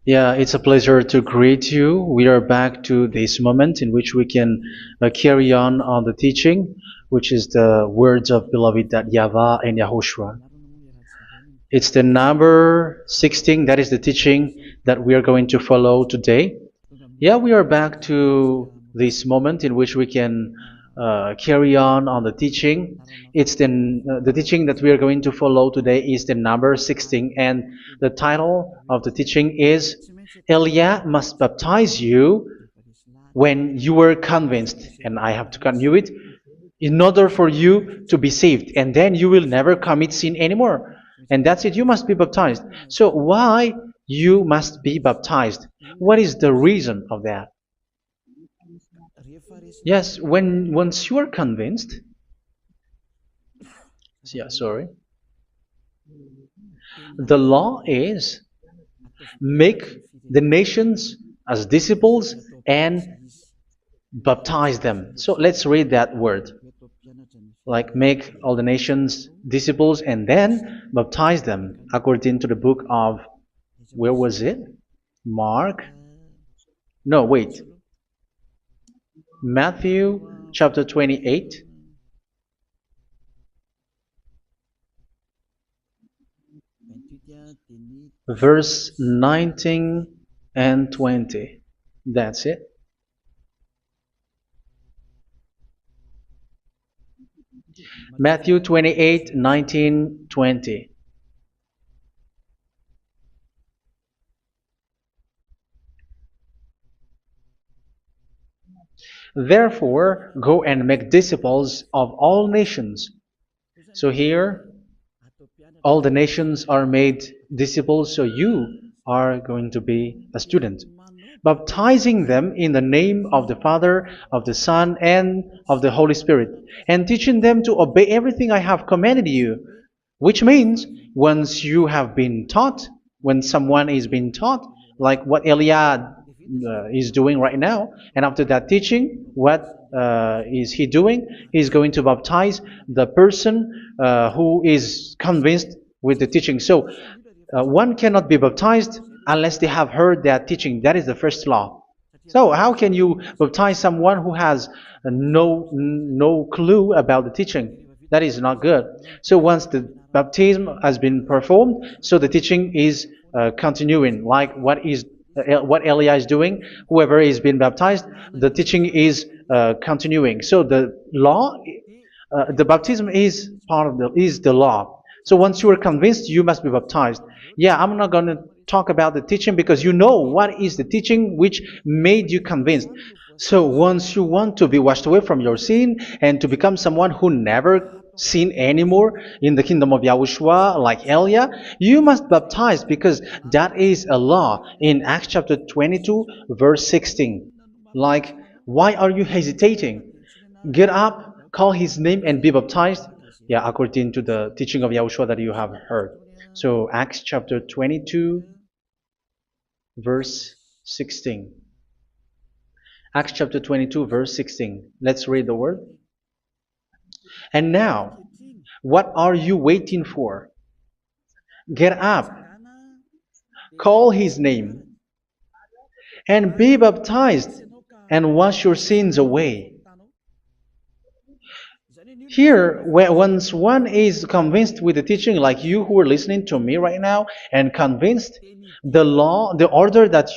Yeah, it's a pleasure to greet you. We are back to this moment in which we can carry on the teaching, which is the words of beloved that YAHVAH and YAHOSHUA. It's the number 16, that is the teaching that we are going to follow today. Yeah, we are back to this moment in which we can carry on the teaching. It's the teaching that we are going to follow today is the number 16, and the title of the teaching is Elia must baptize you when you were convinced, and I have to continue it, in order for you to be saved, and then you will never commit sin anymore. And that's it, you must be baptized. So why you must be baptized? What is the reason of that? Yes, once you are convinced, yeah, sorry, the law is make the nations as disciples and baptize them. So let's read that word. Like make all the nations disciples and then baptize them according to the book of, where was it? Mark? No, wait. Matthew chapter 28. Verse 19 and 20. That's it. Matthew 28, 19, 20. Therefore, go and make disciples of all nations. So here, all the nations are made disciples, so you are going to be a student. Baptizing them in the name of the Father, of the Son, and of the Holy Spirit, and teaching them to obey everything I have commanded you. Which means, once you have been taught, when someone is being taught, like what Elia is doing right now, and after that teaching, what is he doing? He's going to baptize the person who is convinced with the teaching. So one cannot be baptized unless they have heard that teaching. That is the first law. So how can you baptize someone who has no clue about the teaching? That is not good. So once the baptism has been performed, so the teaching is continuing, like what Elia is doing. Whoever is being baptized, the teaching is continuing. So the law, the baptism is part of the law. So once you are convinced, you must be baptized. Yeah, I'm not going to talk about the teaching because you know what is the teaching which made you convinced. So once you want to be washed away from your sin and to become someone who never sin anymore in the kingdom of Yahushua, like Elia, you must baptize because that is a law in Acts chapter 22, verse 16. Like, why are you hesitating? Get up, call his name, and be baptized. Yeah, according to the teaching of Yahushua that you have heard. So Acts chapter 22, verse 16. Acts chapter 22, verse 16. Let's read the word. And now, what are you waiting for? Get up, call his name, and be baptized, and wash your sins away. Here, once one is convinced with the teaching, like you who are listening to me right now, and convinced, the law, the order that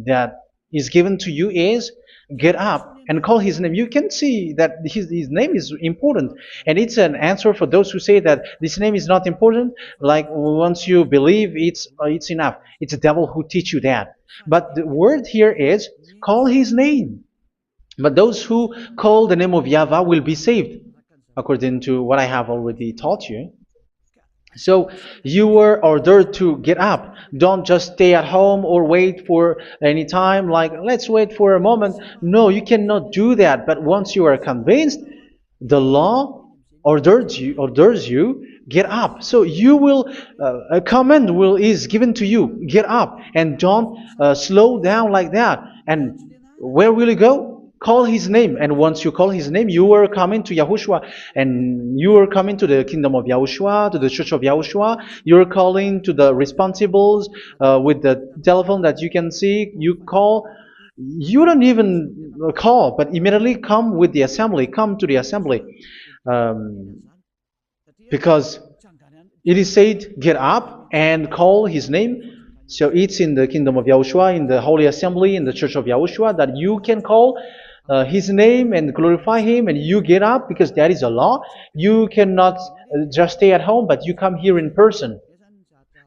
that is given to you is get up and call his name. You can see that his name is important, and it's an answer for those who say that this name is not important. Like once you believe, it's enough. It's the devil who teach you that. But the word here is call his name. But those who call the name of YAHVAH will be saved, according to what I have already taught you. So you were ordered to get up. Don't just stay at home or wait for any time, like let's wait for a moment. No, you cannot do that. But once you are convinced, the law orders you get up. So you will a command is given to you, get up, and don't slow down like that. And where will you go? call his name. And once you call his name, you are coming to Yahushua. And you are coming to the kingdom of Yahushua, to the church of Yahushua. You're calling to the responsibles with the telephone that you can see. You call. You don't even call, but immediately come with the assembly. Come to the assembly. Um, because it is said, get up and call his name. So it's in the kingdom of Yahushua, in the holy assembly, in the church of Yahushua, that you can call his name and glorify him, and you get up because that is a law. You cannot just stay at home, but you come here in person.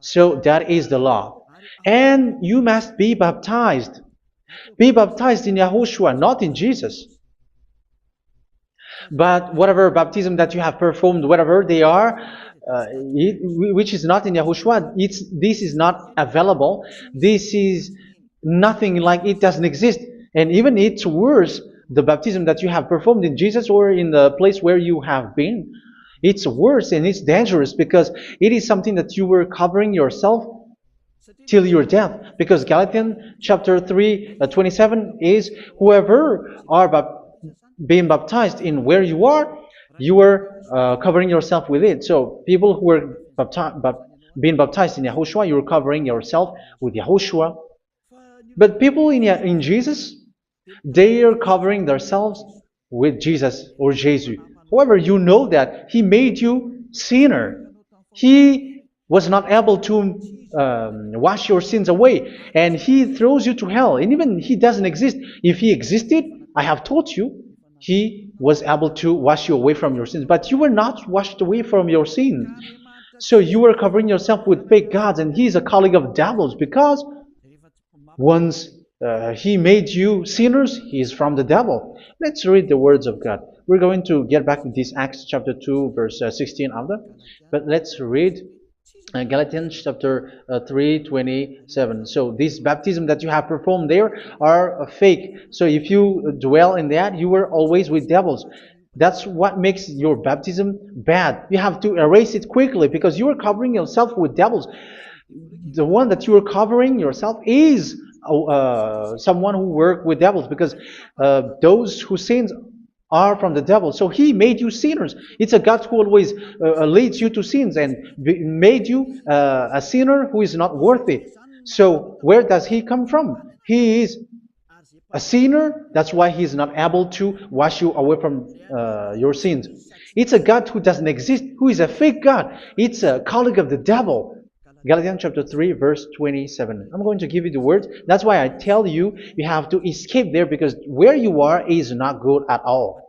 So that is the law. And you must be baptized. Be baptized in Yahushua, not in Jesus. But whatever baptism that you have performed, whatever they are, which is not in Yahushua, this is not available. This is nothing, like it doesn't exist. And even it's worse, the baptism that you have performed in Jesus or in the place where you have been. It's worse and it's dangerous because it is something that you were covering yourself till your death. Because Galatians chapter 3, 27 is, whoever are being baptized in where you are covering yourself with it. So people who were being baptized in Yahushua, you're covering yourself with Yahushua. But people in Jesus, they are covering themselves with Jesus or Jesus. However, you know that He made you sinner. He was not able to wash your sins away, and He throws you to hell. And even He doesn't exist. If He existed, I have taught you, He was able to wash you away from your sins. But you were not washed away from your sins. So you were covering yourself with fake gods, and He is a colleague of devils, because once He made you sinners, He is from the devil. Let's read the words of God. We're going to get back to this Acts chapter 2, verse 16 after. But let's read Galatians chapter 3:27. So this baptism that you have performed there are fake. So if you dwell in that, you were always with devils. That's what makes your baptism bad. You have to erase it quickly because you are covering yourself with devils. The one that you are covering yourself is someone who worked with devils, because those who sin are from the devil. So He made you sinners. It's a God who always leads you to sins and made you a sinner who is not worthy. So where does He come from? He is a sinner. That's why He is not able to wash you away from your sins. It's a God who doesn't exist, who is a fake God. It's a colleague of the devil. Galatians chapter 3, verse 27. I'm going to give you the words. That's why I tell you, you have to escape there, because where you are is not good at all.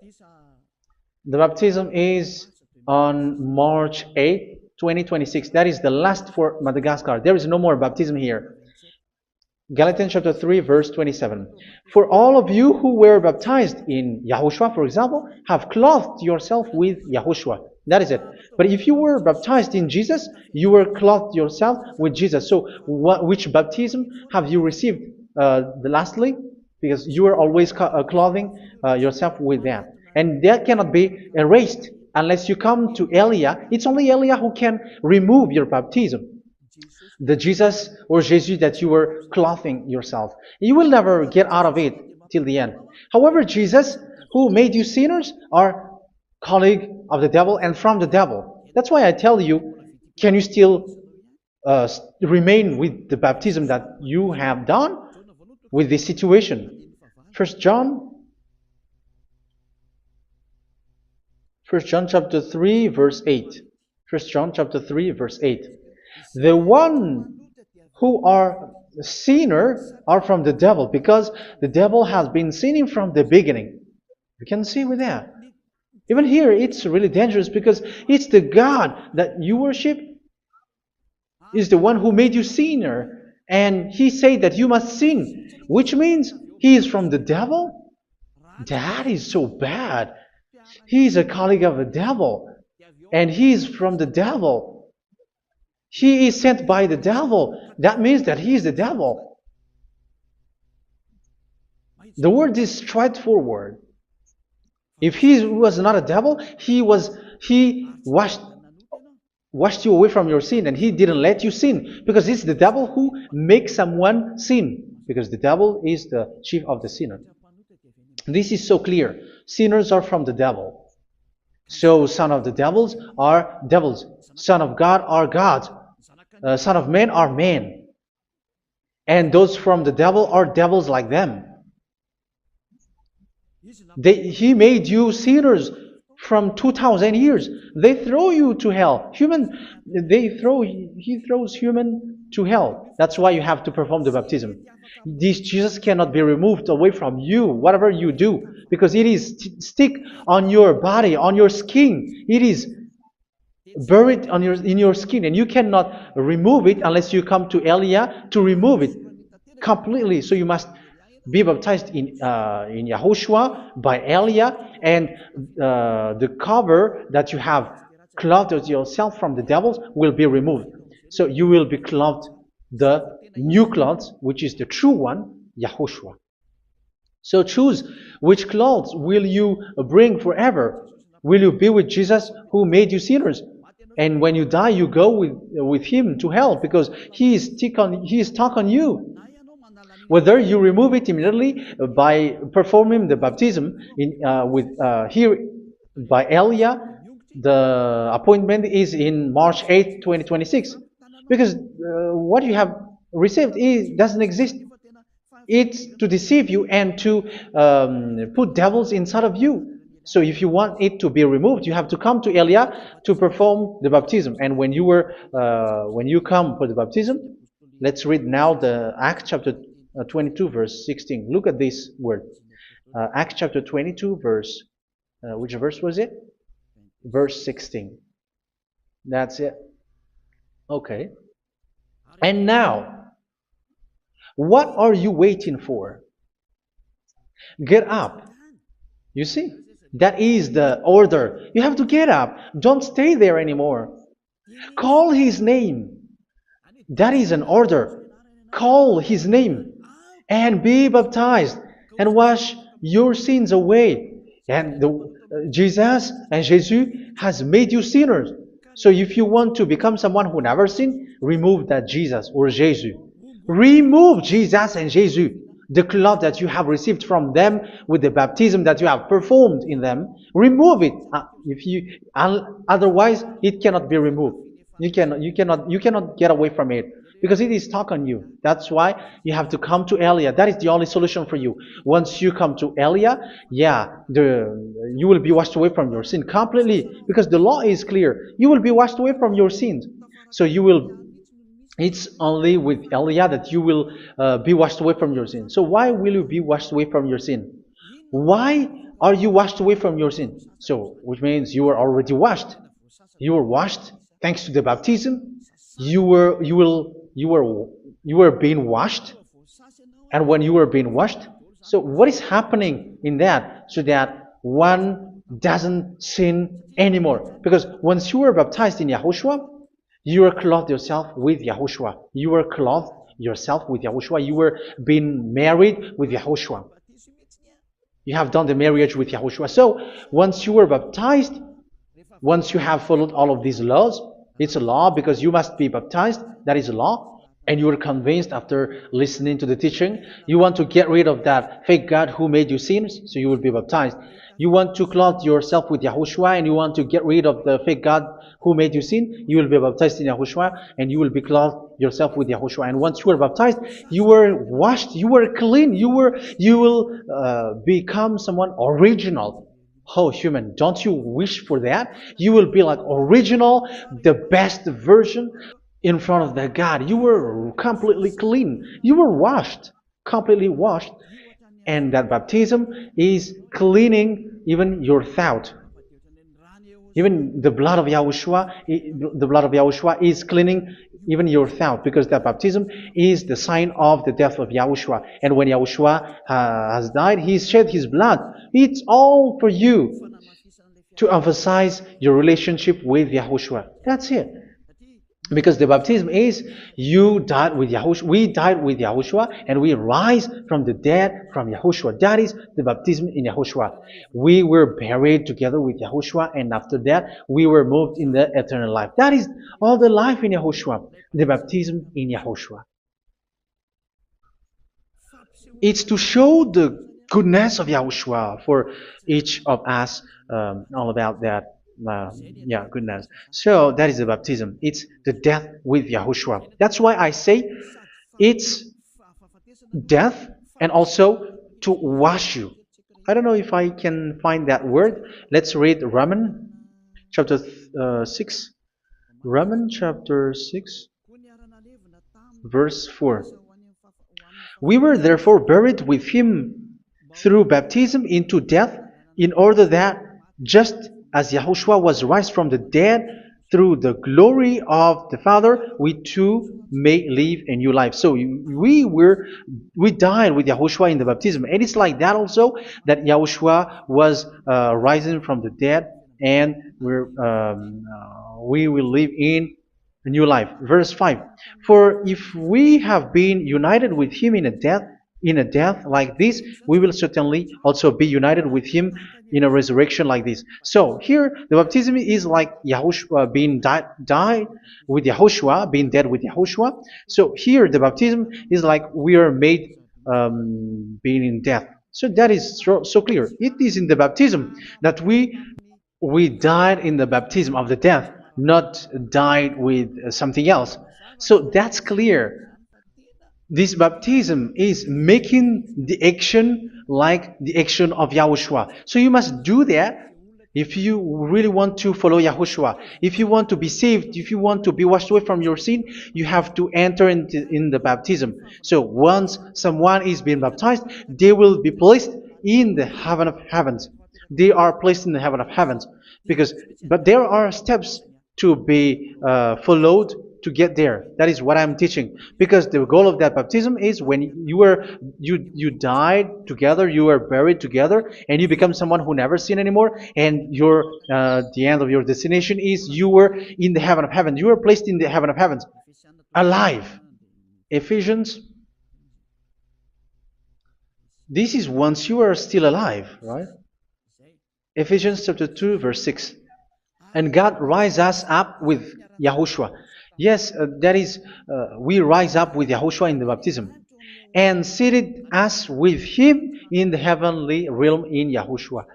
The baptism is on March 8, 2026. That is the last for Madagascar. There is no more baptism here. Galatians chapter 3, verse 27. For all of you who were baptized in Yahushua, for example, have clothed yourself with Yahushua. That is it. But if you were baptized in Jesus, you were clothed yourself with Jesus. So which baptism have you received lastly? Because you are always clothing yourself with that. And that cannot be erased unless you come to Elia. It's only Elia who can remove your baptism. The Jesus or Jesus that you were clothing yourself. You will never get out of it till the end. However, Jesus, who made you sinners, are colleague of the devil and from the devil. That's why I tell you, can you still remain with the baptism that you have done with this situation? First John chapter 3, verse 8. First John chapter 3, verse 8. The one who are sinner are from the devil, because the devil has been sinning from the beginning. You can see with that. Even here, it's really dangerous, because it's the God that you worship is the one who made you sinner, and He said that you must sin, which means He is from the devil. That is so bad. He is a colleague of the devil, and He is from the devil. He is sent by the devil. That means that He is the devil. The word is straightforward. If He was not a devil, He washed you away from your sin, and He didn't let you sin, because it's the devil who makes someone sin, because the devil is the chief of the sinner. This is so clear. Sinners are from the devil. So son of the devils are devils. Son of God are gods. Son of men are men. And those from the devil are devils like them. He made you sinners from 2,000 years. They throw you to hell. He throws human to hell. That's why you have to perform the baptism. This Jesus cannot be removed away from you, whatever you do, because it is stick on your body, on your skin. It is buried in your skin, and you cannot remove it unless you come to Elia to remove it completely. So you must be baptized in YAHOSHUA by Elia, and the cover that you have clothed yourself from the devils will be removed. So you will be clothed the new clothes, which is the true one, YAHOSHUA. So choose which clothes will you bring forever. Will you be with Jesus who made you sinners? And when you die, you go with him to hell because he is stuck on you. Whether you remove it immediately by performing the baptism here by Elia, the appointment is in March 8, 2026. Because what you have received doesn't exist. It's to deceive you and to put devils inside of you. So if you want it to be removed, you have to come to Elia to perform the baptism. And when you come for the baptism, let's read now the Acts chapter 22 verse 16. Look at this word. Acts chapter 22 verse, which verse was it? Verse 16. That's it. Okay. And now, what are you waiting for? Get up. You see, that is the order. You have to get up. Don't stay there anymore. Call his name. That is an order. Call his name and be baptized and wash your sins away. And Jesus has made you sinners. So if you want to become someone who never sinned, remove that Jesus or Jesus. Remove Jesus and Jesus, the cloth that you have received from them with the baptism that you have performed in them. Remove it. Otherwise, it cannot be removed. You cannot get away from it because it is stuck on you. That's why you have to come to Elia. That is the only solution for you. Once you come to Elia, you will be washed away from your sin completely because the law is clear. You will be washed away from your sins. So it's only with Elia that you will be washed away from your sin. So why will you be washed away from your sin? Why are you washed away from your sin? So, which means you are already washed. You were washed thanks to the baptism. You were being washed, and when you were being washed, so what is happening in that? So that one doesn't sin anymore. Because once you were baptized in YAHOSHUA, you were clothed yourself with YAHOSHUA. You were clothed yourself with YAHOSHUA. You were being married with YAHOSHUA. You have done the marriage with YAHOSHUA. So once you were baptized, once you have followed all of these laws, it's a law because you must be baptized. That is a law. And you are convinced after listening to the teaching, you want to get rid of that fake God who made you sinners, so you will be baptized. You want to clothe yourself with YAHOSHUA and you want to get rid of the fake God who made you sin, you will be baptized in YAHOSHUA and you will be clothed yourself with YAHOSHUA. And once you are baptized, you were washed, you were clean, you will become someone original. Oh, human, don't you wish for that? You will be like original, the best version in front of that God. You were completely clean. You were washed, completely washed. And that baptism is cleaning even your thought. Even the blood of YAHOSHUA is cleaning even your thought, because that baptism is the sign of the death of YAHOSHUA. And when YAHOSHUA has died, he shed his blood. It's all for you to emphasize your relationship with YAHOSHUA. That's it. Because the baptism is you died with YAHOSHUA, we died with YAHOSHUA, and we rise from the dead from YAHOSHUA. That is the baptism in YAHOSHUA. We were buried together with YAHOSHUA, and after that we were moved in the eternal life. That is all the life in YAHOSHUA, the baptism in YAHOSHUA. It's to show the goodness of Yahushua for each of us, all about that. Yeah, goodness. So that is the baptism. It's the death with Yahushua. That's why I say it's death and also to wash you. I don't know if I can find that word. Let's read Romans chapter 6. Romans chapter 6, verse 4. We were therefore buried with him through baptism into death, in order that, just as Yahushua was raised from the dead through the glory of the Father, we too may live a new life. So we died with Yahushua in the baptism, and it's like that also that Yahushua was rising from the dead, and we will live in a new life. Verse 5. For if we have been united with him in a death like this, we will certainly also be united with him in a resurrection like this. So here the baptism is like Yahushua being died with Yahushua, being dead with Yahushua. So here the baptism is like we are made being in death. So that is so clear. It is in the baptism that we died in the baptism of the death, not died with something else. So that's clear. This baptism is making the action like the action of Yahushua. So you must do that if you really want to follow Yahushua. If you want to be saved, if you want to be washed away from your sin, you have to enter in the baptism. So once someone is being baptized, they will be placed in the heaven of heavens. They are placed in the heaven of heavens, but there are steps to be followed to get there. That is what I'm teaching, because the goal of that baptism is when you died together, you were buried together, and you become someone who never sin anymore, and the end of your destination is you were in the heaven of heaven. You were placed in the heaven of heavens, alive. Ephesians. This is once you are still alive, right? Ephesians chapter 2, verse 6. And God rise us up with Yahushua. Yes, that is, we rise up with Yahushua in the baptism. And seated us with him in the heavenly realm in Yahushua.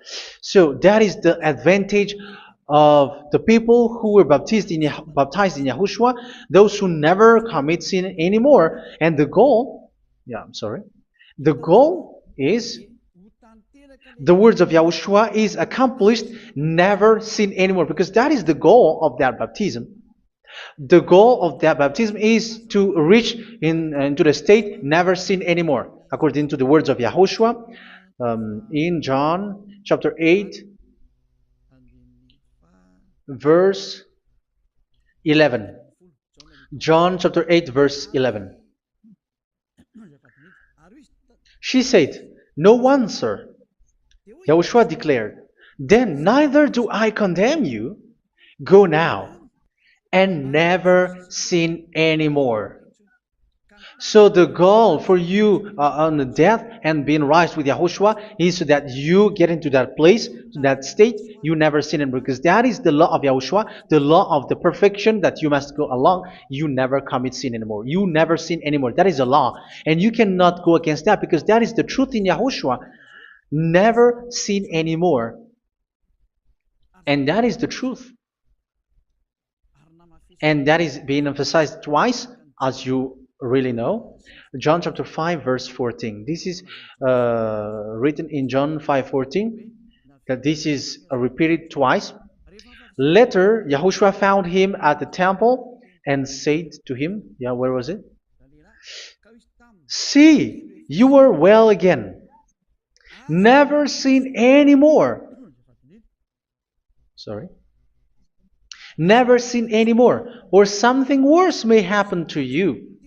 So that is the advantage of the people who were baptized in Yahushua, those who never commit sin anymore. And the goal, the goal is the words of Yahushua is accomplished, never sin anymore, because that is the goal of that baptism. The goal of that baptism is to reach into the state never sin anymore, according to the words of Yahushua in John chapter 8, verse 11. John chapter 8, verse 11. She said, "No one, sir." Yahushua declared, "Then neither do I condemn you. Go now and never sin anymore." So the goal for you on the death and being raised with Yahushua is so that you get into that place, that state, you never sin anymore. Because that is the law of Yahushua, the law of the perfection that you must go along. You never commit sin anymore. You never sin anymore. That is a law. And you cannot go against that, because that is the truth in Yahushua. Never sin anymore. And that is the truth. And that is being emphasized twice, as you really know. John chapter 5, verse 14. This is written in John 5:14. That this is repeated twice. Later, Yahushua found him at the temple and said to him, where was it? "See, you are well again. Never sin anymore." Never sin anymore, or something worse may happen to you.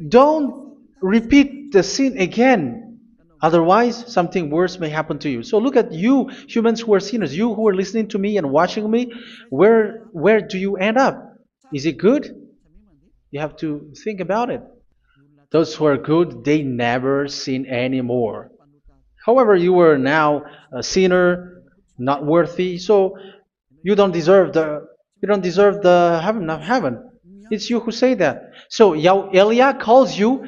Don't repeat the sin again. Otherwise, something worse may happen to you. So look at you, humans who are sinners, you who are listening to me and watching me. Where do you end up? Is it good? You have to think about it. Those who are good, they never sin anymore. However, you are now a sinner, not worthy, so you don't deserve the heaven of heaven. It's you who say that. So Elia calls you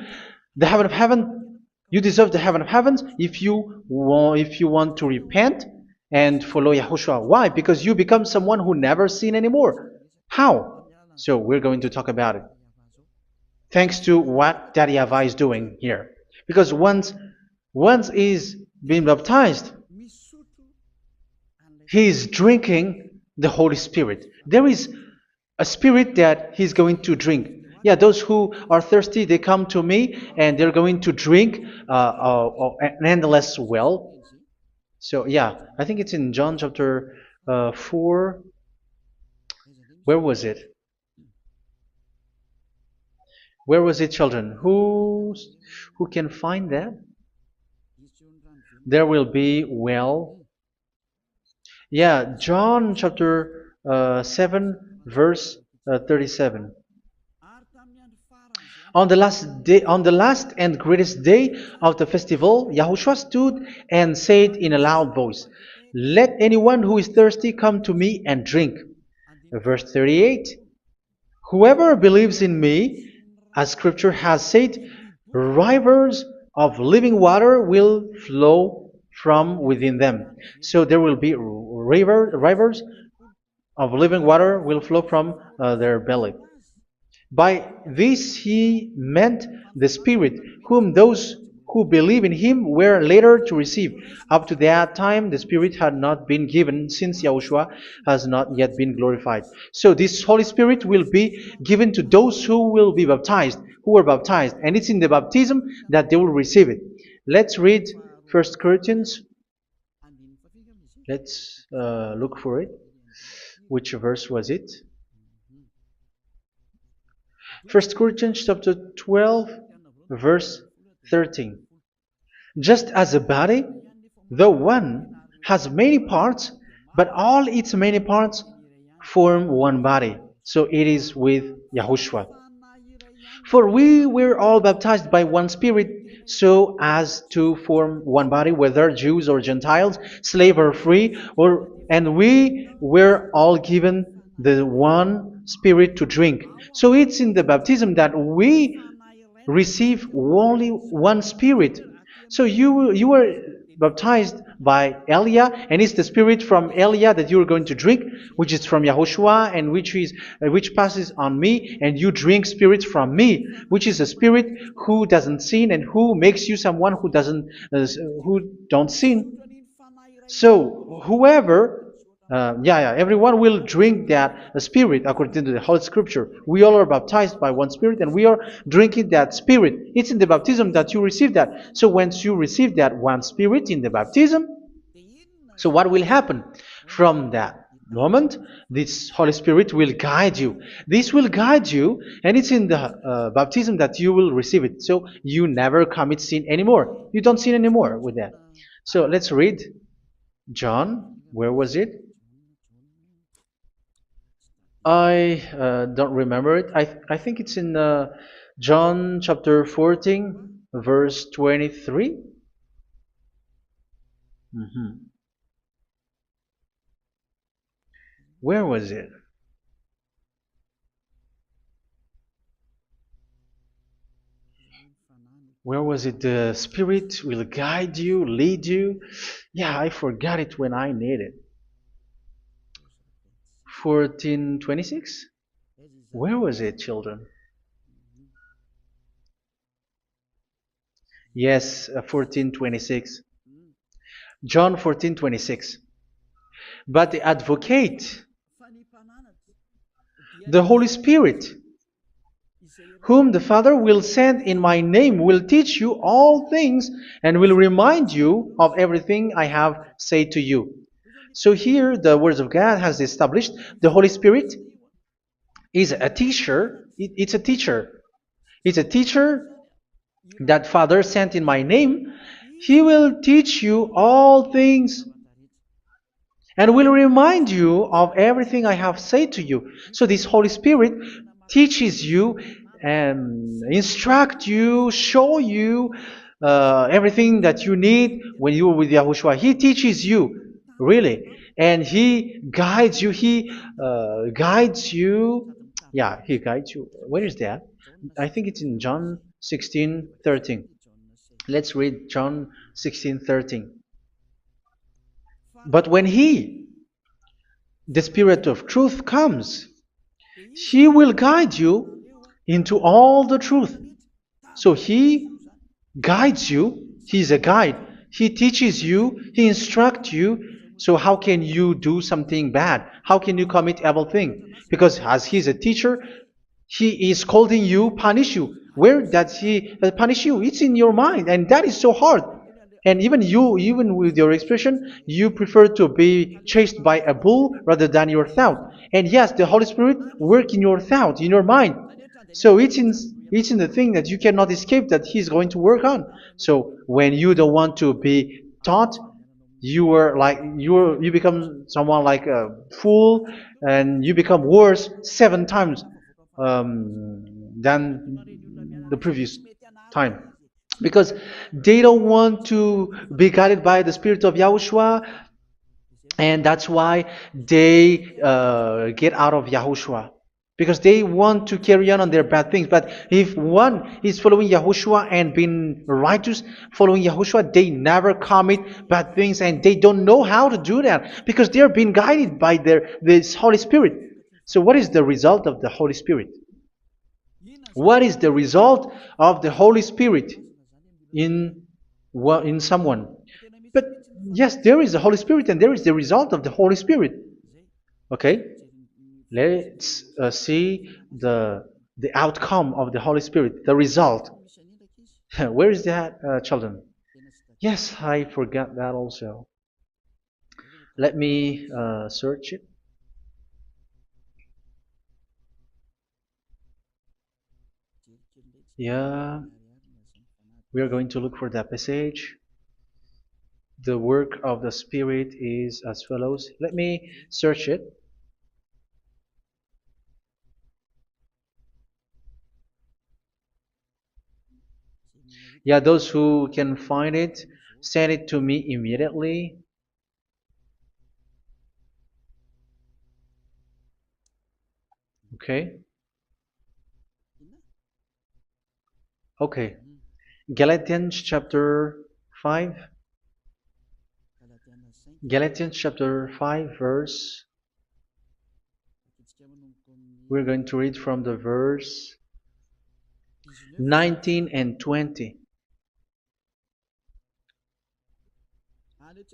the heaven of heaven You deserve the heaven of heavens if you want to repent and follow Yahushua. Why? Because you become someone who never sin anymore. How? So we're going to talk about it. Thanks to what Daddy YAHVAH is doing here. Because once he's been baptized, he's drinking the Holy Spirit. There is a spirit that he's going to drink. Yeah, those who are thirsty, they come to me and they're going to drink an endless well. So yeah, I think it's in John chapter 4. Where was it? Where was it, children? Who can find that? There will be well. Yeah, John chapter 7, verse 37. On the last and greatest day of the festival, Yahushua stood and said in a loud voice, "Let anyone who is thirsty come to me and drink." Verse 38, "Whoever believes in me, as scripture has said, rivers of living water will flow from within them." So there will be rivers of living water will flow from their belly. By this he meant the Spirit, whom those who believe in him were later to receive. Up to that time, the Spirit had not been given, since Yahushua has not yet been glorified. So this Holy Spirit will be given to those who will be baptized, who were baptized, and it's in the baptism that they will receive it. Let's read 1 Corinthians. Let's look for it. Which verse was it? 1 Corinthians chapter 12, verse 13. Just as a body, though one, has many parts, but all its many parts form one body. So it is with Yahushua. For we were all baptized by one Spirit, so as to form one body, whether Jews or Gentiles, slave or free, and we were all given the one Spirit to drink. So it's in the baptism that we receive only one Spirit. So you were baptized by Elia, and it's the Spirit from Elia that you are going to drink, which is from Yahushua, and which passes on me, and you drink Spirit from me, which is a Spirit who doesn't sin and who makes you someone who don't sin. So whoever, everyone will drink that Spirit according to the Holy Scripture. We all are baptized by one Spirit, and we are drinking that Spirit. It's in the baptism that you receive that. So once you receive that one Spirit in the baptism, so what will happen from that moment? This Holy Spirit will guide you. This will guide you, and it's in the baptism that you will receive it. So you never commit sin anymore. You don't sin anymore with that. So let's read John. Where was it? I don't remember it. I think it's in John chapter 14, verse 23. Where was it? Where was it? The Spirit will guide you, lead you. Yeah, I forgot it when I need it. 14:26? Where was it, children? Yes, 14:26. John 14:26. But the Advocate, the Holy Spirit, whom the Father will send in my name, will teach you all things and will remind you of everything I have said to you. So here the Word of God has established the Holy Spirit is a teacher. It's a teacher. It's a teacher that Father sent in my name. He will teach you all things and will remind you of everything I have said to you. So this Holy Spirit teaches you and instruct you, show you everything that you need when you are with Yahushua. He teaches you, really. And He guides you. He guides you. Yeah, He guides you. Where is that? I think it's in John 16:13. Let's read John 16:13. But when He, the Spirit of truth, comes, He will guide you into all the truth. So He guides you. He's a guide. He teaches you. He instructs you. So how can you do something bad? How can you commit evil thing? Because as He's a teacher, He is scolding you, punish you. Where does He punish you? It's in your mind, and that is so hard. And even you, even with your expression, you prefer to be chased by a bull rather than your thought. And yes, the Holy Spirit work in your thought, in your mind. So it's in the thing that you cannot escape that He's going to work on. So when you don't want to be taught, you become someone like a fool, and you become worse 7 times than the previous time, because they don't want to be guided by the Spirit of Yahushua, and that's why they get out of Yahushua, because they want to carry on their bad things. But if one is following Yahushua and being righteous, following Yahushua, they never commit bad things, and they don't know how to do that because they are being guided by this Holy Spirit. So what is the result of the Holy Spirit? What is the result of the Holy Spirit in someone? But yes, there is the Holy Spirit, and there is the result of the Holy Spirit. Okay, let's see the outcome of the Holy Spirit, the result. Where is that, children? Yes, I forgot that also. Let me search it. Yeah, we are going to look for that passage. The work of the Spirit is as follows. Let me search it. Yeah, those who can find it, send it to me immediately. Okay. Okay. Galatians chapter 5. Galatians chapter 5 verse. We're going to read from the verse 19 and 20.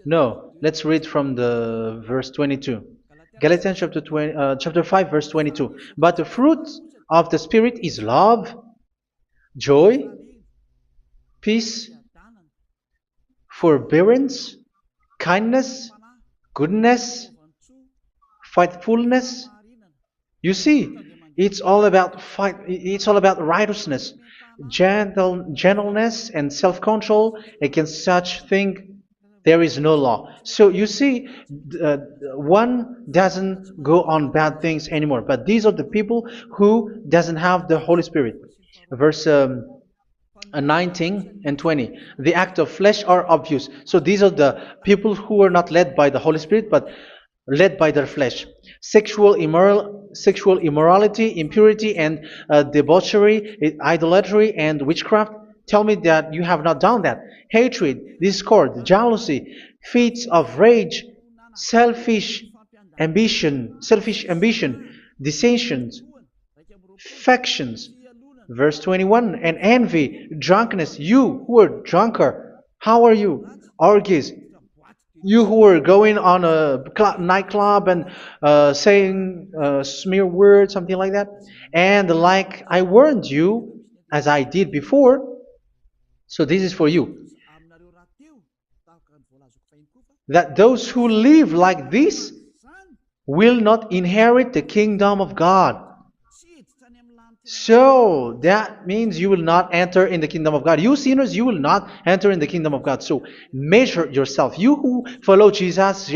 No, let's read from the verse 22. Galatians chapter 5 verse 22. But the fruit of the Spirit is love, joy, peace, forbearance, kindness, goodness, faithfulness. You see, it's all about fight. It's all about righteousness, gentleness, and self-control. Against such thing, there is no law. So you see, uh, one doesn't go on bad things anymore. But these are the people who doesn't have the Holy Spirit. Verse 19 and 20. The act of flesh are obvious. So these are the people who are not led by the Holy Spirit, but led by their flesh. Sexual immorality, impurity, and debauchery, idolatry, and witchcraft. Tell me that you have not done that. Hatred, discord, jealousy, fits of rage, selfish ambition, dissensions, factions. Verse 21, and envy, drunkenness. You who are drunkard, how are you? Orgies. You who are going on a nightclub and saying smear words, something like that. And like I warned you, as I did before, so this is for you, that those who live like this will not inherit the kingdom of God. So that means you will not enter in the kingdom of God. You sinners, you will not enter in the kingdom of God. So measure yourself. You who follow Jesus,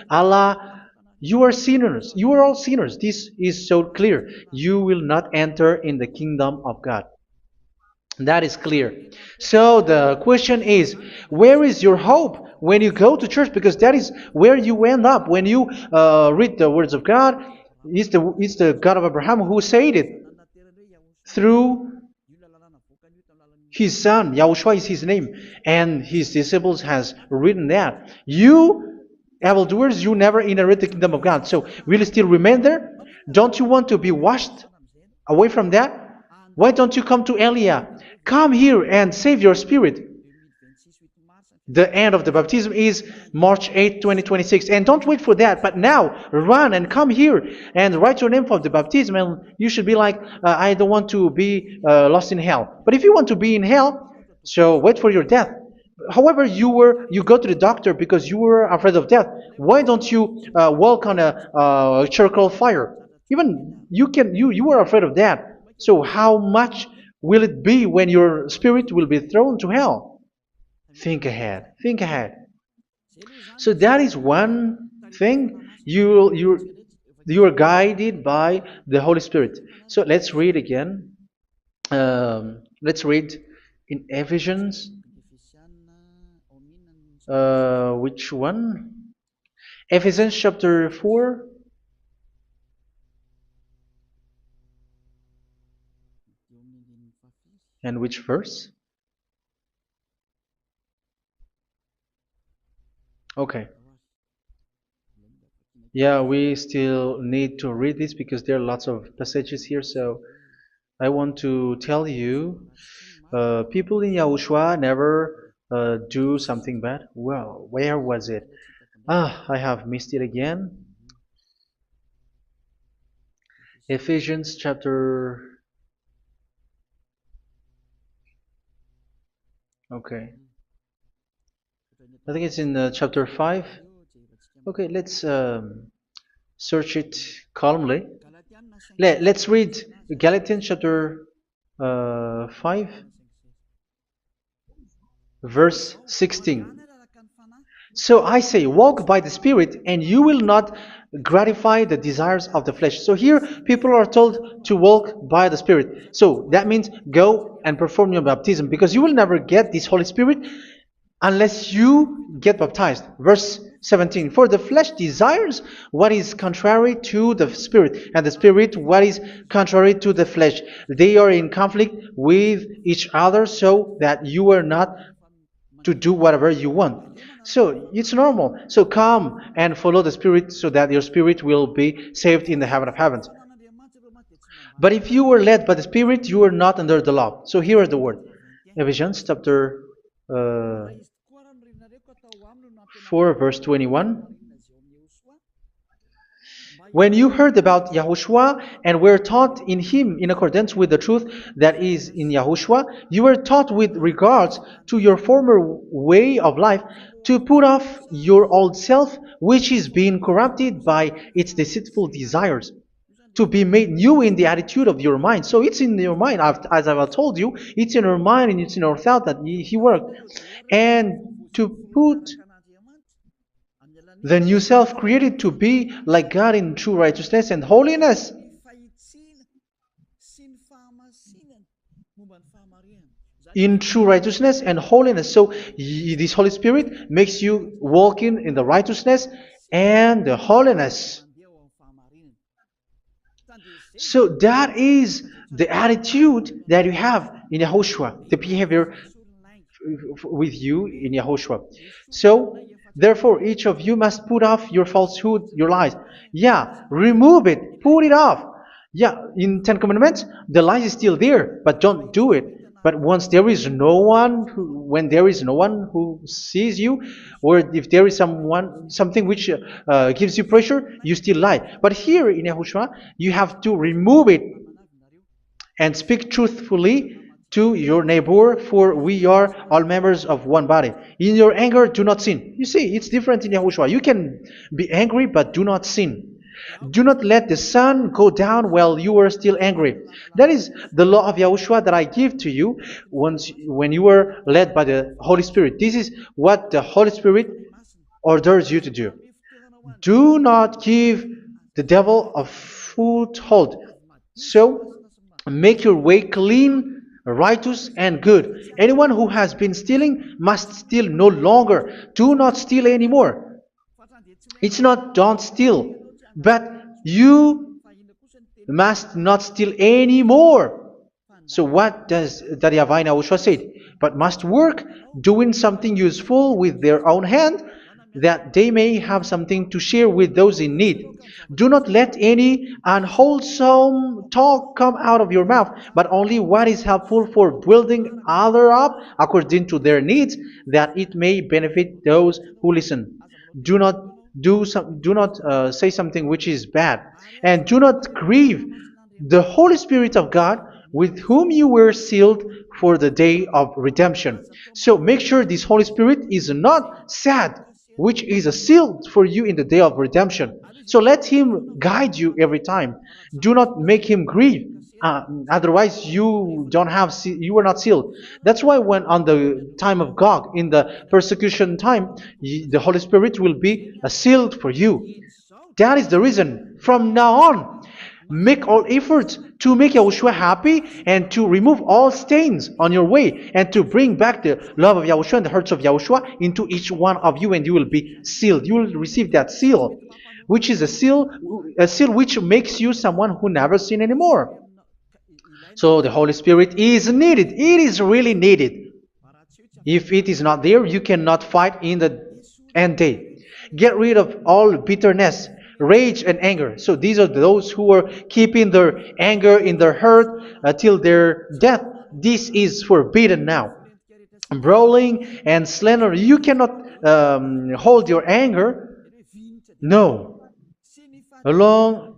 Allah, you are sinners. You are all sinners. This is so clear. You will not enter in the kingdom of God. That is clear. So the question is, where is your hope when you go to church? Because that is where you end up when you read the words of God. It's the God of Abraham who said it through His son, Yahushua is his name, and his disciples has written that. You, evildoers, you never inherit the kingdom of God. So, will you still remain there? Don't you want to be washed away from that? Why don't you come to Elia? Come here and save your spirit. The end of the baptism is March 8th, 2026. And don't wait for that, but now run and come here and write your name for the baptism. And you should be like, I don't want to be lost in hell. But if you want to be in hell, so wait for your death. However, you go to the doctor because you were afraid of death. Why don't you walk on a charcoal fire? Even you were afraid of that. So how much will it be when your spirit will be thrown to hell? Think ahead. Think ahead. So that is one thing. You are guided by the Holy Spirit. So let's read again. Let's read in Ephesians. Which one? Ephesians chapter 4. And which verse? Okay. Yeah, we still need to read this because there are lots of passages here. So I want to tell you, people in Yahushua never do something bad. Well, where was it? I have missed it again. Ephesians chapter. Okay. I think it's in chapter 5. Okay, let's search it calmly. Let's read Galatians chapter 5, verse 16. So I say, walk by the Spirit, and you will not gratify the desires of the flesh. So here, people are told to walk by the Spirit. So that means go and perform your baptism, because you will never get this Holy Spirit unless you get baptized. Verse 17. For the flesh desires what is contrary to the Spirit, and the Spirit what is contrary to the flesh. They are in conflict with each other, so that you are not to do whatever you want. So it's normal. So come and follow the Spirit so that your spirit will be saved in the heaven of heavens. But if you were led by the Spirit, you are not under the law. So here is the word. Ephesians chapter 4 verse 21. When you heard about Yahushua and were taught in him in accordance with the truth that is in Yahushua, you were taught with regards to your former way of life to put off your old self, which is being corrupted by its deceitful desires, to be made new in the attitude of your mind. So it's in your mind, as I've told you, it's in your mind and it's in your thought that he worked. And to put the new self created to be like God in true righteousness and holiness. In true righteousness and holiness. So this Holy Spirit makes you walk in the righteousness and the holiness. So that is the attitude that you have in Yahushua, the behavior with you in Yahushua. So therefore, each of you must put off your falsehood, your lies. Yeah, remove it, put it off. Yeah, in Ten Commandments, the lies is still there, but don't do it. But once there is no one, when there is no one who sees you, or if there is something which gives you pressure, you still lie. But here in Yahushua, you have to remove it and speak truthfully to your neighbor, for we are all members of one body. In your anger, do not sin. You see, it's different in Yahushua. You can be angry, but do not sin. Do not let the sun go down while you are still angry. That is the law of Yahushua that I give to you when you were led by the Holy Spirit. This is what the Holy Spirit orders you to do. Do not give the devil a foothold. So, make your way clean, righteous, and good. Anyone who has been stealing must steal no longer. Do not steal anymore. It's not don't steal, but you must not steal anymore. So what does Daddy Yahweh Yahushua said? But must work doing something useful with their own hand, that they may have something to share with those in need. Do not let any unwholesome talk come out of your mouth, but only what is helpful for building others up according to their needs, that it may benefit those who listen. Do not do not say something which is bad, and do not grieve the Holy Spirit of God, with whom you were sealed for the day of redemption. So make sure this Holy Spirit is not sad, which is a seal for you in the day of redemption. So let him guide you every time. Do not make him grieve. Otherwise, you don't have you are not sealed. That's why when on the time of God, in the persecution time, the Holy Spirit will be a sealed for you. That is the reason. From now on, make all efforts to make Yahushua happy and to remove all stains on your way and to bring back the love of Yahushua and the hearts of Yahushua into each one of you, and you will be sealed. You will receive that seal, which is a seal which makes you someone who never sin anymore. So the Holy Spirit is needed. It is really needed. If it is not there, you cannot fight in the end day. Get rid of all bitterness, rage, and anger. So these are those who are keeping their anger in their heart till their death. This is forbidden now. Brawling and slander. You cannot hold your anger. No. Along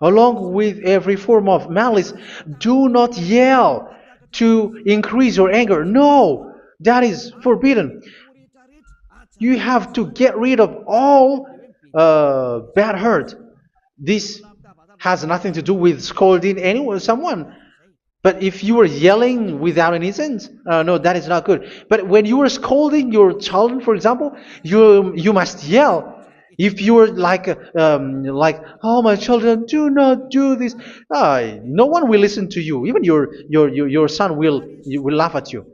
Along with every form of malice, do not yell to increase your anger. No, that is forbidden. You have to get rid of all bad hurt. This has nothing to do with scolding anyone, someone. But if you are yelling without any sense, no, that is not good. But when you are scolding your children, for example, you must yell. If you are like, oh my children, do not do this, no one will listen to you. Even your son will laugh at you.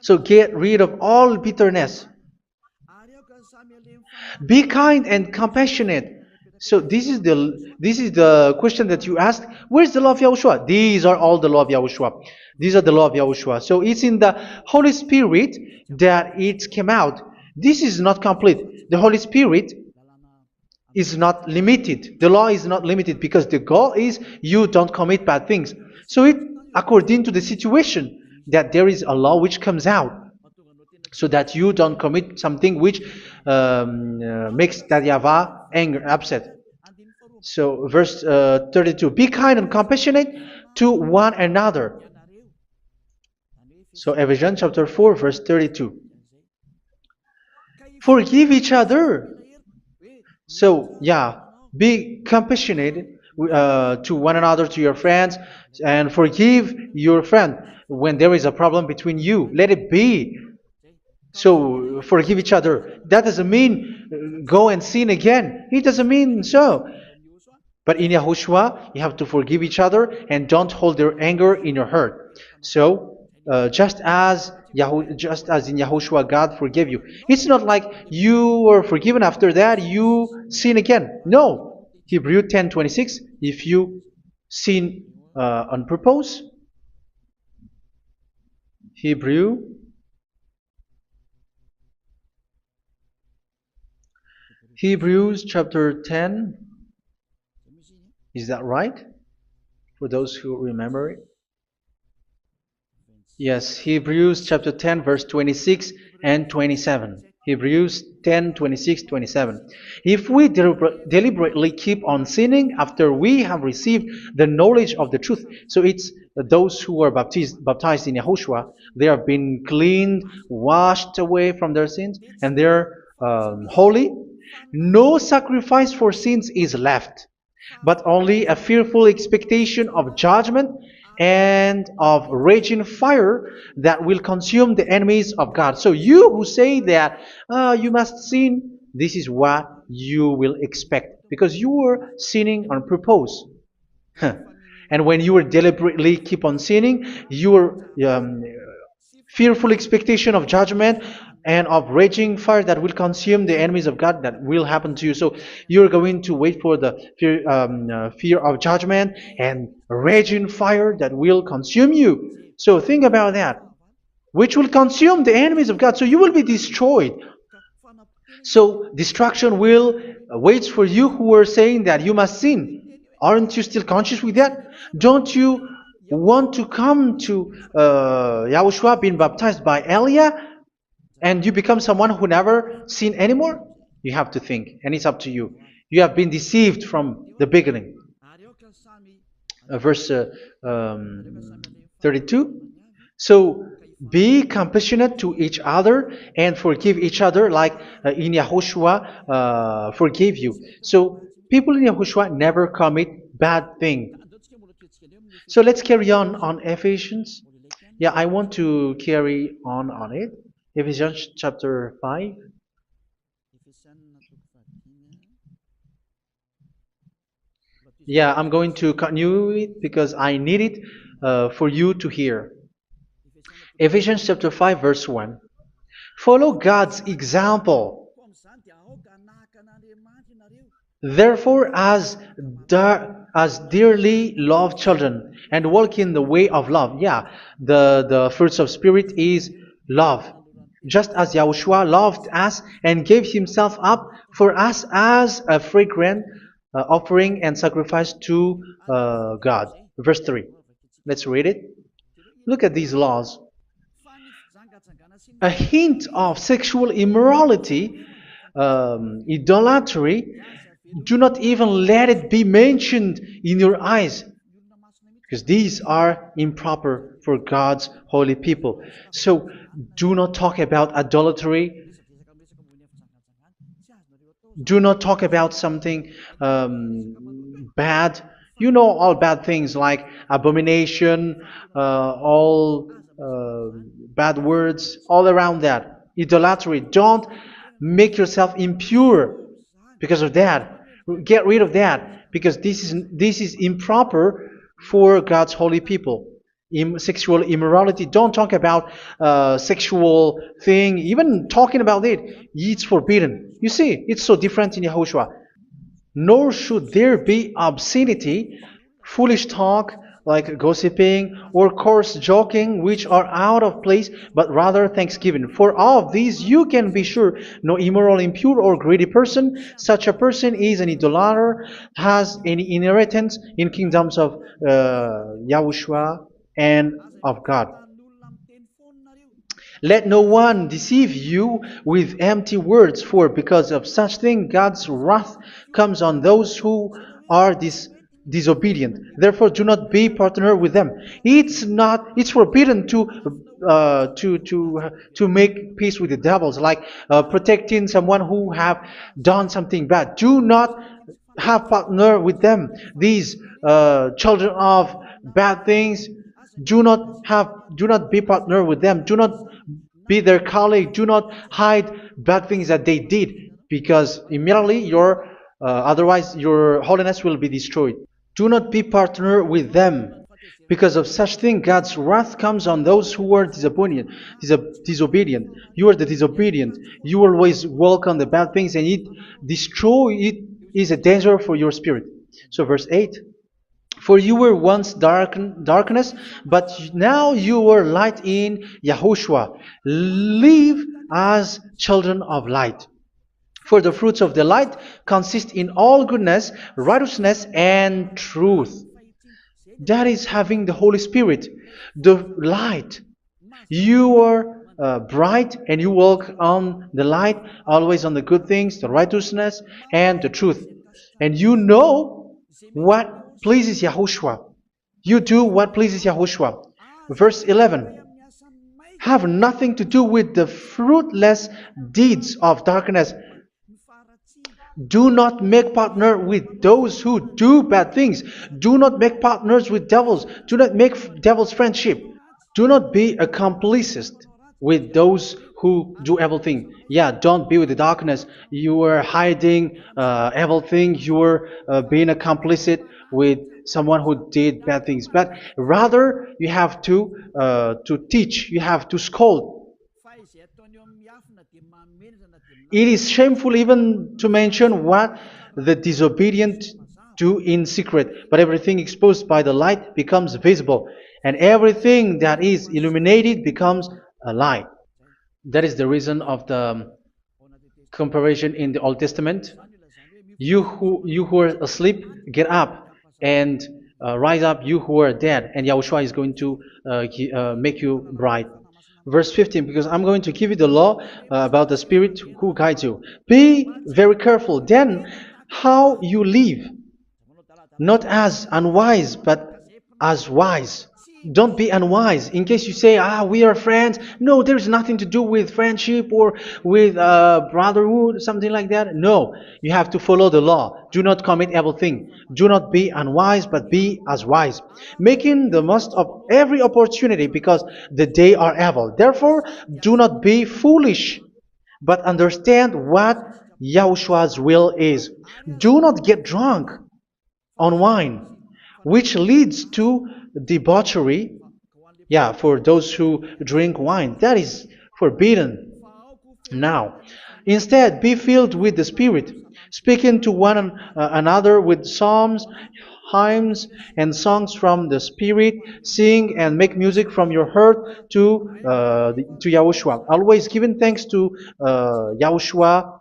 So get rid of all bitterness. Be kind and compassionate. So this is the question that you asked. Where's the law of Yahushua? These are all the law of Yahushua. These are the law of Yahushua. So it's in the Holy Spirit that it came out. This is not complete. The Holy Spirit is not limited. The law is not limited because the goal is you don't commit bad things. So it according to the situation that there is a law which comes out, so that you don't commit something which makes that YAHVAH anger, upset. So verse 32, be kind and compassionate to one another. So Ephesians chapter 4 verse 32. Forgive each other. So yeah, be compassionate to one another, to your friends, and forgive your friend when there is a problem between you. Let it be. So forgive each other. That doesn't mean go and sin again. It doesn't mean so. But in Yahushua, you have to forgive each other and don't hold your anger in your heart. So just as in Yahushua, God forgave you. It's not like you were forgiven after that you sin again. No. Hebrew 10:26. If you sin on purpose, Hebrews chapter 10. Is that right? For those who remember it. Yes, Hebrews chapter 10 verse 26 and 27. Hebrews 10, 26, 27. If we deliberately keep on sinning after we have received the knowledge of the truth, so it's those who are baptized in Yahushua, they have been cleaned, washed away from their sins, and they're holy. No sacrifice for sins is left, but only a fearful expectation of judgment and of raging fire that will consume the enemies of God. So you who say that you must sin, this is what you will expect, because you were sinning on purpose. And when you deliberately keep on sinning, you are fearful expectation of judgment and of raging fire that will consume the enemies of God that will happen to you. So you're going to wait for the fear of judgment and raging fire that will consume you. So think about that, which will consume the enemies of God. So you will be destroyed. So destruction will wait for you who are saying that you must sin. Aren't you still conscious with that? Don't you want to come to Yahushua being baptized by Elia and you become someone who never sinned anymore? You have to think, and it's up to you. You have been deceived from the beginning. Verse 32. So be compassionate to each other and forgive each other like in Yahushua forgave you. So people in Yahushua never commit bad thing. So let's carry on Ephesians. Yeah, I want to carry on it. Ephesians chapter 5. Yeah, I'm going to continue it because I need it for you to hear. Ephesians chapter 5 verse 1. Follow God's example. Therefore, as dearly loved children, and walk in the way of love. Yeah, the fruits of spirit is love. Just as Yahushua loved us and gave himself up for us as a fragrant offering and sacrifice to God. Verse 3. Let's read it. Look at these laws. A hint of sexual immorality, idolatry, do not even let it be mentioned in your eyes, because these are improper for God's holy people. So do not talk about idolatry. Do not talk about something bad. You know all bad things like abomination, all bad words, all around that. Idolatry. Don't make yourself impure because of that. Get rid of that because this is improper for God's holy people. Sexual immorality. Don't talk about sexual thing. Even talking about it's forbidden. You see, it's so different in Yahushua. Nor should there be obscenity, foolish talk like gossiping or coarse joking, which are out of place, but rather thanksgiving. For of these you can be sure: no immoral, impure, or greedy person, such a person is an idolater, has any inheritance in kingdoms of Yahushua and of God. Let no one deceive you with empty words, for because of such thing God's wrath comes on those who are disobedient. Therefore, do not be partner with them. It's forbidden to make peace with the devils, like protecting someone who have done something bad. Do not have partner with them. These children of bad things. Do not be partner with them. Do not be their colleague. Do not hide bad things that they did, because immediately otherwise your holiness will be destroyed. Do not be partner with them. Because of such thing, God's wrath comes on those who are disobedient. You are the disobedient. You always walk on the bad things, and it is a danger for your spirit. So verse 8. For you were once darkness, but now you are light in Yahushua. Live as children of light. For the fruits of the light consist in all goodness, righteousness, and truth. That is having the Holy Spirit, the light. You are bright and you walk on the light, always on the good things, the righteousness, and the truth. And you know what pleases Yahushua. You do what pleases Yahushua. Verse 11. Have nothing to do with the fruitless deeds of darkness. Do not make partner with those who do bad things. Do not make partners with devils. Do not make devils friendship. Do not be accomplices with those who do evil things. Yeah, don't be with the darkness. You are hiding evil things. You are being a complicit with someone who did bad things, but rather you have to teach, you have to scold. It is shameful even to mention what the disobedient do in secret, but everything exposed by the light becomes visible, and everything that is illuminated becomes a light. That is the reason of the comparison in the Old Testament. You who are asleep, get up and rise up, you who are dead, and Yahushua is going to make you bright. Verse 15, because I'm going to give you the law about the Spirit who guides you. Be very careful then how you live, not as unwise, but as wise. Don't be unwise. In case you say, we are friends. No, there's nothing to do with friendship or with brotherhood, something like that. No, you have to follow the law. Do not commit evil thing. Do not be unwise, but be as wise, making the most of every opportunity, because the day are evil. Therefore, do not be foolish, but understand what Yahushua's will is. Do not get drunk on wine, which leads to debauchery. Yeah, for those who drink wine, that is forbidden now. Instead, be filled with the Spirit, speaking to one another with psalms, hymns, and songs from the Spirit. Sing and make music from your heart to Yahushua, always giving thanks to Yahushua,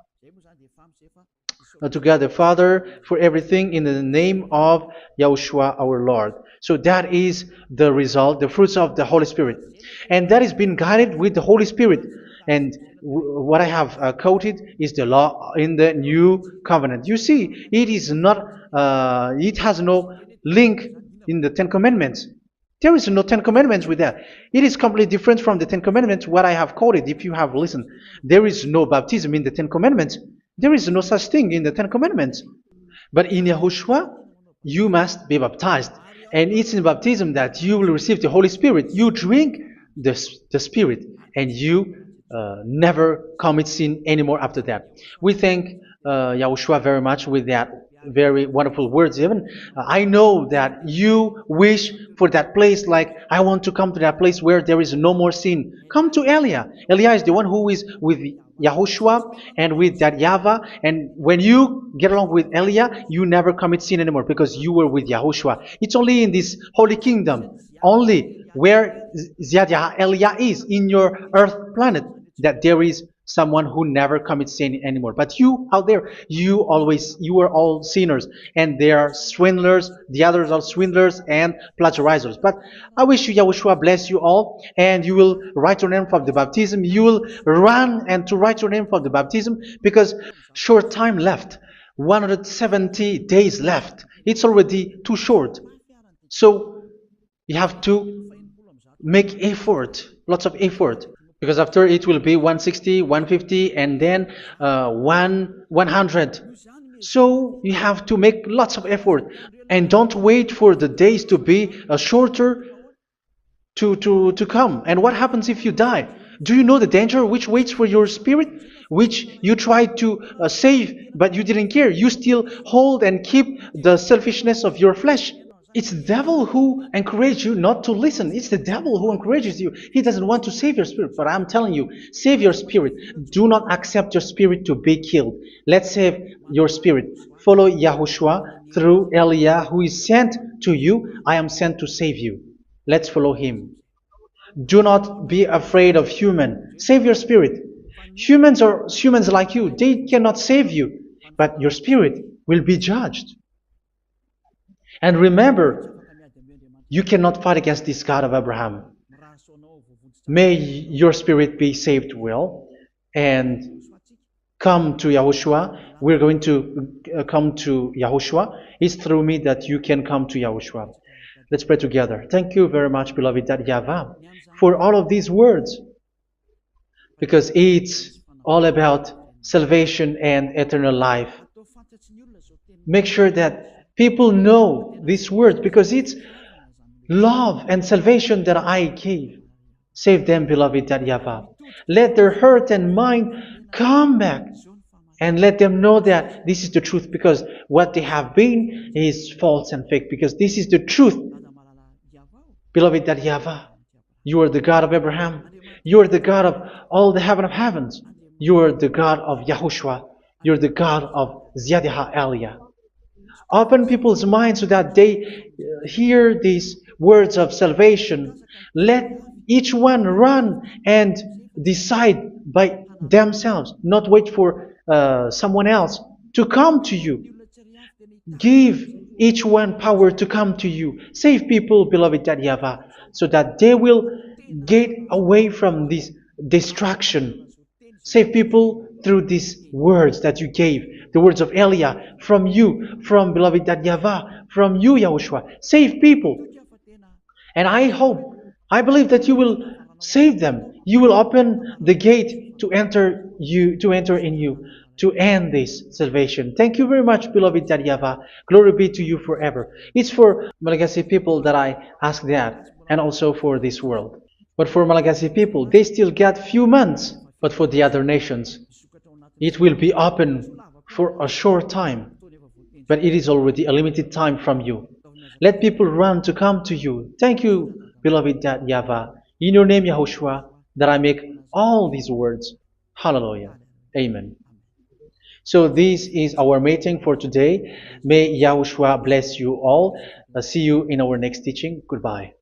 to God the Father, for everything in the name of Yahushua our Lord. So that is the result, the fruits of the Holy Spirit. And that is being guided with the Holy Spirit. And what I have quoted is the law in the new covenant. You see, it is not, it has no link in the Ten Commandments. There is no Ten Commandments with that. It is completely different from the Ten Commandments, what I have quoted, if you have listened. There is no baptism in the Ten Commandments. There is no such thing in the Ten Commandments. But in Yahushua, you must be baptized. And it's in baptism that you will receive the Holy Spirit. You drink the Spirit, and you never commit sin anymore after that. We thank Yahushua very much with that very wonderful words. Even I know that you wish for that place, like, I want to come to that place where there is no more sin. Come to Elia. Elia is the one who is with Yahushua and with that YAHVAH. And when you get along with Elia, you never commit sin anymore, because you were with Yahushua. It's only in this holy kingdom, only where Elia is, in your earth planet, that there is someone who never commits sin anymore. But you out there, you are all sinners, and they are swindlers. The others are swindlers and plagiarizers. But I wish you, Yahushua, bless you all, and you will write your name for the baptism. You will run and to write your name for the baptism, because short time left, 170 days left. It's already too short. So you have to make effort, lots of effort, because after it will be 160, 150, and then 100. So you have to make lots of effort, and don't wait for the days to be shorter to come. And what happens if you die? Do you know the danger which waits for your spirit, which you tried to save, but you didn't care? You still hold and keep the selfishness of your flesh. It's the devil who encourages you not to listen. It's the devil who encourages you. He doesn't want to save your spirit. But I'm telling you, save your spirit. Do not accept your spirit to be killed. Let's save your spirit. Follow Yahushua through Elia, who is sent to you. I am sent to save you. Let's follow him. Do not be afraid of human. Save your spirit. Humans are humans like you. They cannot save you. But your spirit will be judged. And remember, you cannot fight against this God of Abraham. May your spirit be saved well, and come to Yahushua. We're going to come to Yahushua. It's through me that you can come to Yahushua. Let's pray together. Thank you very much, beloved YAHVAH, for all of these words, because it's all about salvation and eternal life. Make sure that people know these words, because it's love and salvation that I gave. Save them, beloved YAHVAH. Let their heart and mind come back and let them know that this is the truth, because what they have been is false and fake, because this is the truth. Beloved, that YAHVAH, you are the God of Abraham. You are the God of all the heaven of heavens. You are the God of YAHOSHUA. You are the God of Ziyadiha Aliyah. Open people's minds so that they hear these words of salvation. Let each one run and decide by themselves, not wait for someone else to come to you. Give each one power to come to you. Save people, beloved YAHVAH, so that they will get away from this distraction. Save people through these words that you gave, the words of Elia, from you, from beloved YAHVAH, from you, Yahushua. Save people. And I believe that you will save them. You will open the gate to enter in you, to end this salvation. Thank you very much, beloved YAHVAH. Glory be to you forever. It's for Malagasy people that I ask that, and also for this world. But for Malagasy people, they still get few months. But for the other nations, it will be open for a short time. But it is already a limited time from you. Let people run to come to you. Thank you, beloved YAHVAH. In your name, Yahushua, that I make all these words. Hallelujah. Amen. So this is our meeting for today. May Yahushua bless you all. See you in our next teaching. Goodbye.